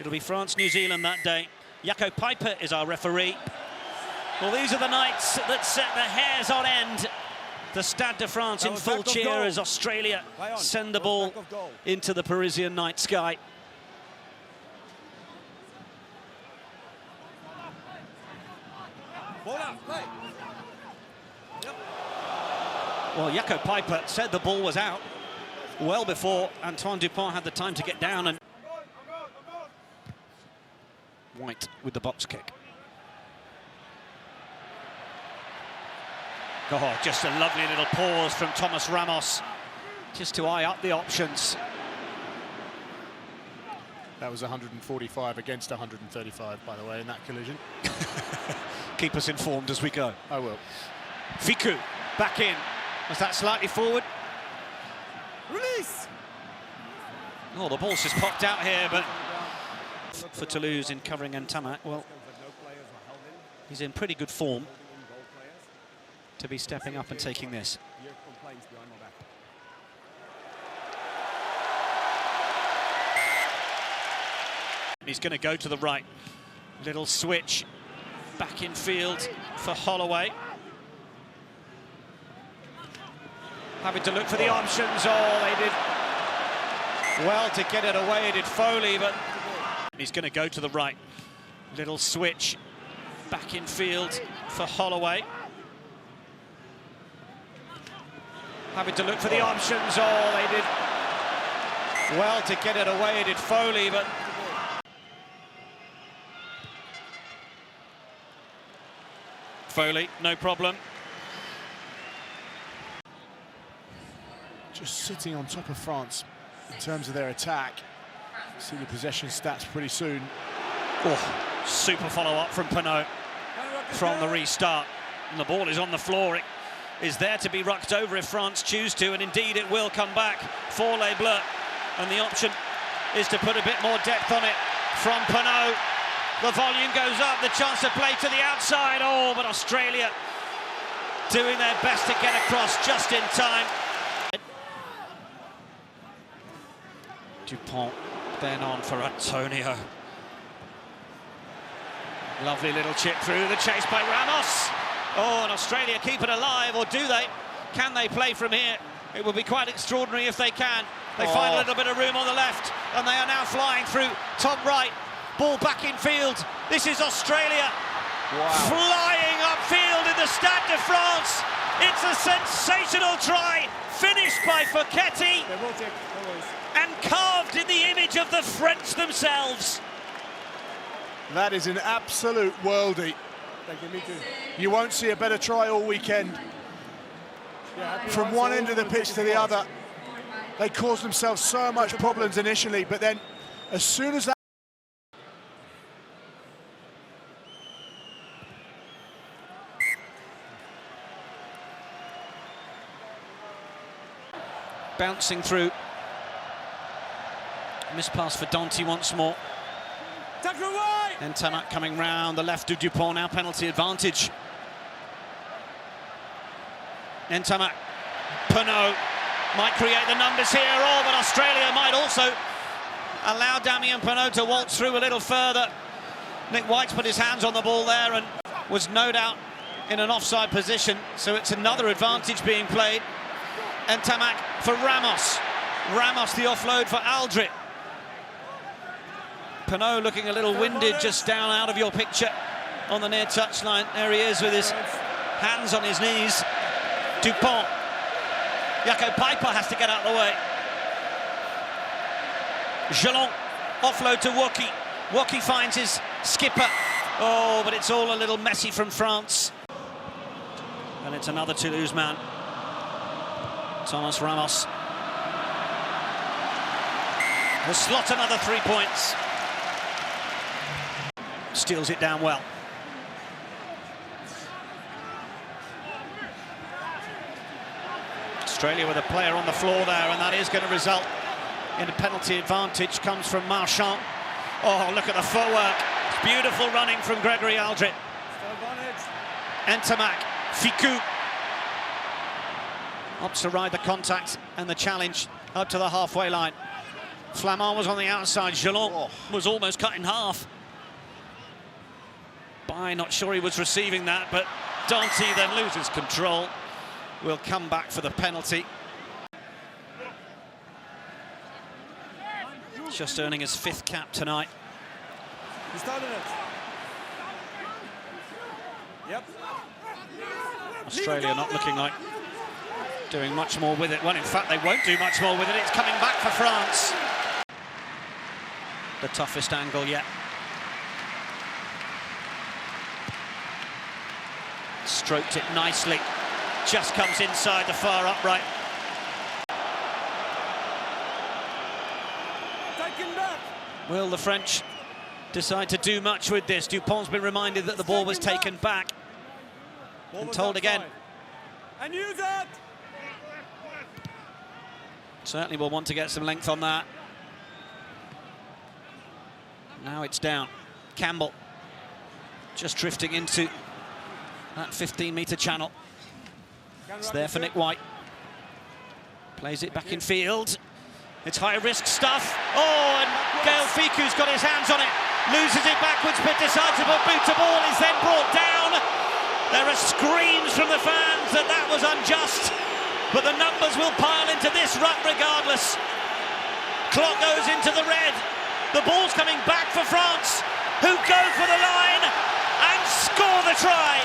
It'll be France-New Zealand that day. Jaco Piper is our referee. Well, these are the nights that set the hairs on end. The Stade de France in full cheer as Australia send the ball into the Parisian night sky. Well, Jaco Piper said the ball was out well before Antoine Dupont had the time to get down, and White with the box kick. Oh, just a lovely little pause from Thomas Ramos, just to eye up the options. That was 145 against 135, by the way, in that collision. Keep us informed as we go. I will. Fickou back in. Was that slightly forward? Release! Oh, the ball's just popped out here, but for Toulouse in covering Ntamak, well, he's in pretty good form to be stepping up and taking this. He's going to go to the right. Little switch back in field for Holloway. Having to look for the options. Oh, they did well to get it away, did Foley, but he's going to go to the right. Little switch back in field for Holloway. Having to look for the options. Oh, they did well to get it away, did Foley, but Foley, no problem. Just sitting on top of France in terms of their attack. See the possession stats pretty soon. Oh, super follow-up from Penaud from the restart. And the ball is on the floor. It is there to be rucked over if France choose to, and indeed it will come back for Les Bleus. And the option is to put a bit more depth on it from Penaud. The volume goes up, the chance to play to the outside. Oh, but Australia doing their best to get across just in time. Dupont then on for Antonio. Lovely little chip through, the chase by Ramos. Oh, and Australia keep it alive, or do they? Can they play from here? It would be quite extraordinary if they can. They find a little bit of room on the left, and they are now flying through top right. Ball back in field. This is Australia flying upfield in the Stade de France. It's a sensational try, finished by Foketi and carved in the image of the French themselves. That is an absolute worldie. You won't see a better try all weekend. From one end of the pitch to the other, they caused themselves so much problems initially, but then as soon as that bouncing through. Miss pass for Danty once more. Ntamak coming round the left of Dupont, now penalty advantage. Ntamak, Penaud might create the numbers here, but Australia might also allow Damian Penaud to waltz through a little further. Nick White's put his hands on the ball there and was no doubt in an offside position, so it's another advantage being played. Ntamak for Ramos. Ramos the offload for Aldrit. Penaud looking a little winded just down out of your picture on the near touchline. There he is with his hands on his knees. Dupont. Jaco Piper has to get out of the way. Jalon, offload to Woki. Woki finds his skipper. Oh, but it's all a little messy from France. And it's another Toulouse man. Thomas Ramos will slot another 3 points. Steals it down well. Australia with a player on the floor there, and that is going to result in a penalty advantage. Comes from Marchand. Oh, look at the footwork. It's beautiful running from Gregory Aldrit. Ntamak, Fickou. Opts to ride the contact and the challenge up to the halfway line. Flamand was on the outside. Julian was almost cut in half. Not sure he was receiving that, but Dante then loses control. Will come back for the penalty. Just earning his 5th cap tonight. He started it. Yep. Australia not looking like doing much more with it. Well, in fact, they won't do much more with it. It's coming back for France. The toughest angle yet. Stroked it nicely. Just comes inside the far upright. Taken back. Will the French decide to do much with this? Dupont's been reminded that the ball was taken back. And told again. And use it. Certainly will want to get some length on that. Now it's down. Campbell just drifting into that 15-metre channel. It's there for Nick White. Plays it back in field. It's high-risk stuff. Oh, and Gael Ficou's got his hands on it. Loses it backwards, but decides to boot to ball. Is then brought down. There are screams from the fans that that was unjust. But the numbers will pile into this rut regardless. Clock goes into the red. The ball's coming back for France, who go for the line and score the try.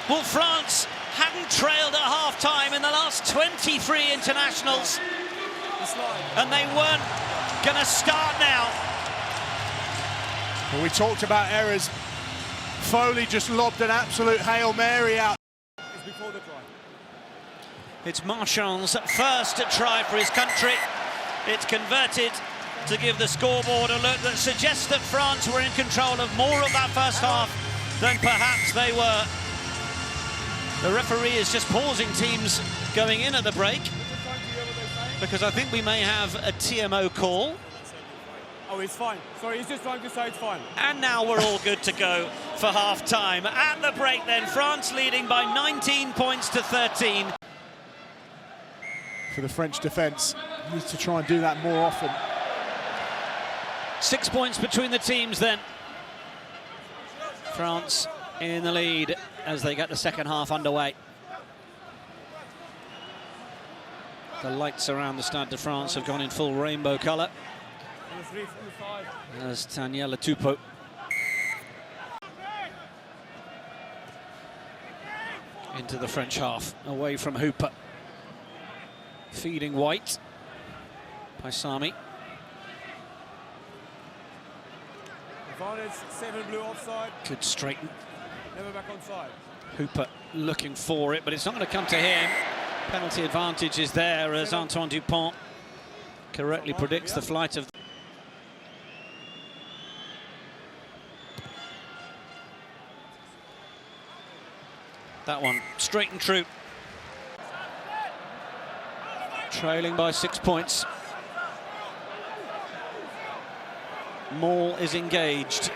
Well, France hadn't trailed at half-time in the last 23 internationals, and they weren't going to start now. Well, we talked about errors. Foley just lobbed an absolute Hail Mary out. It's before the try. It's Marchand's first try for his country. It's converted to give the scoreboard a look that suggests that France were in control of more of that first half than perhaps they were. The referee is just pausing teams going in at the break because I think we may have a TMO call. Oh, it's fine. Sorry, he's just trying to say it's fine. And now we're all good to go for half-time. At the break then, France leading by 19 points to 13. For the French defence, needs to try and do that more often. 6 points between the teams then. France in the lead as they get the second half underway. The lights around the Stade de France have gone in full rainbow colour. As Daniela Tupou into the French half, away from Hooper. Feeding White by Sami. Advantage, 7 blue offside. Could straighten. Never back onside. Hooper looking for it, but it's not going to come to him. Penalty advantage is there as Antoine Dupont correctly predicts the flight of. That one straight and true. Trailing by 6 points. Maul is engaged.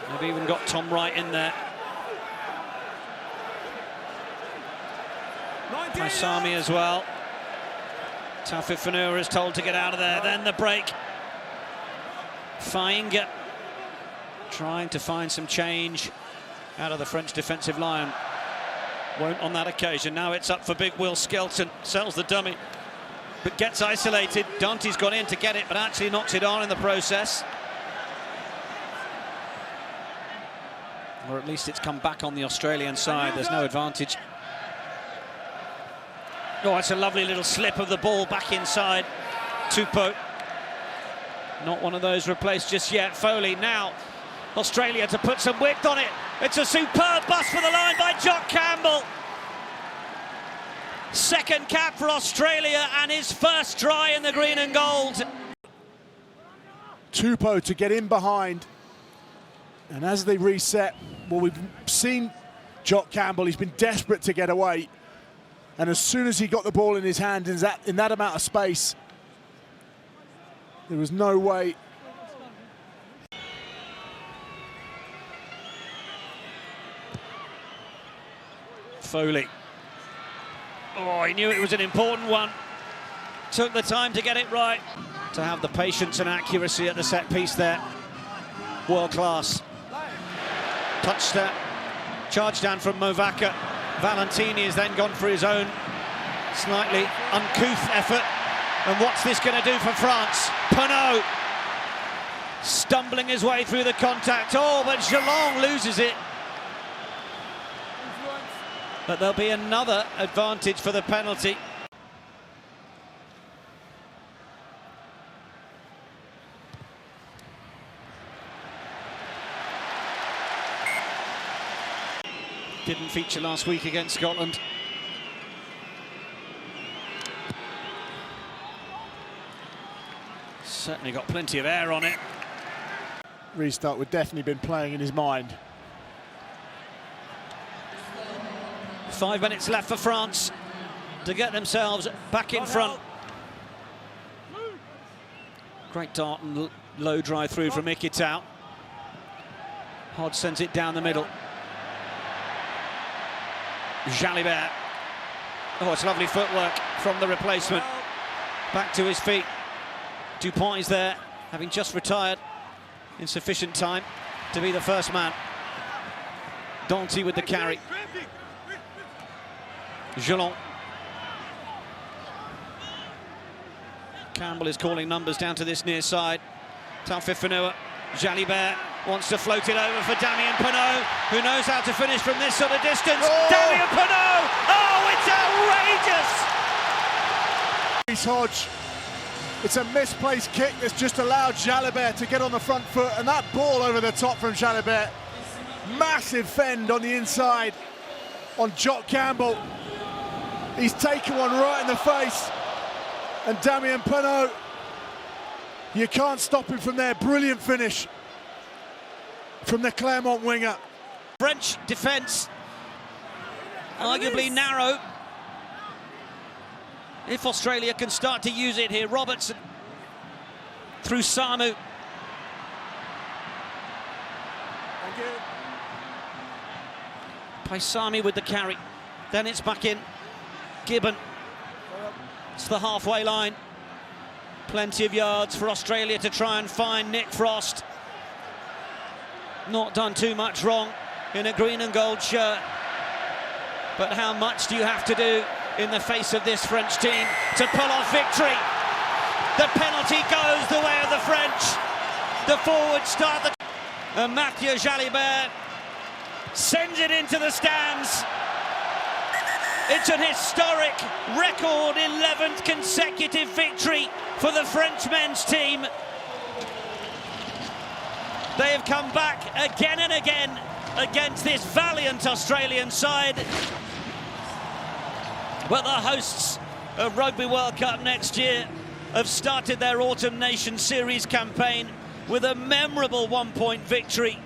They've even got Tom Wright in there. Sami as well. Taufik Fennour is told to get out of there. Then the break. Fainga trying to find some change out of the French defensive line. Won't on that occasion. Now it's up for big Will Skelton. Sells the dummy, but gets isolated. Dante's gone in to get it, but actually knocks it on in the process. Or at least it's come back on the Australian side. There's no advantage. Oh, it's a lovely little slip of the ball back inside. Tupou. Not one of those replaced just yet. Foley now. Australia to put some width on it. It's a superb bust for the line by Jock Campbell. Second cap for Australia and his first try in the green and gold. Tupou to get in behind. And as they reset, well, we've seen Jock Campbell, he's been desperate to get away. And as soon as he got the ball in his hand in that amount of space, there was no way. Foley. Oh, he knew it was an important one. Took the time to get it right. To have the patience and accuracy at the set piece there. World class. Touchdown. Charge down from Movaka. Valentini has then gone for his own slightly uncouth effort. And what's this going to do for France? Penaud stumbling his way through the contact. Oh, but Julian loses it. But there'll be another advantage for the penalty. Didn't feature last week against Scotland. Certainly got plenty of air on it. Restart would definitely been playing in his mind. 5 minutes left for France to get themselves back in front. Great dart and low drive through from Ikitau. Hodge sends it down the middle. Jalibert. Oh, it's lovely footwork from the replacement. Back to his feet. Dupont is there, having just retired in sufficient time to be the first man. Danty with the carry. Julian. Campbell is calling numbers down to this near side. Taufifenua. Jalibert wants to float it over for Damian Penaud, who knows how to finish from this sort of distance. Oh! Damian Penaud! Oh, it's outrageous! Hodge. It's a misplaced kick that's just allowed Jalibert to get on the front foot, and that ball over the top from Jalibert. Massive fend on the inside on Jock Campbell. He's taken one right in the face, and Damian Penaud, you can't stop him from there. Brilliant finish from the Clermont winger. French defence, arguably narrow. If Australia can start to use it here, Robertson through Samu. Thank you. Paisami with the carry. Then it's back in. Gibbon. It's the halfway line. Plenty of yards for Australia to try and find Nick Frost. Not done too much wrong in a green and gold shirt. But how much do you have to do in the face of this French team to pull off victory? The penalty goes the way of the French. The forwards start the... And Mathieu Jalibert sends it into the stands. It's an historic record 11th consecutive victory for the French men's team. They have come back again and again against this valiant Australian side. But the hosts of Rugby World Cup next year have started their Autumn Nation Series campaign with a memorable one-point victory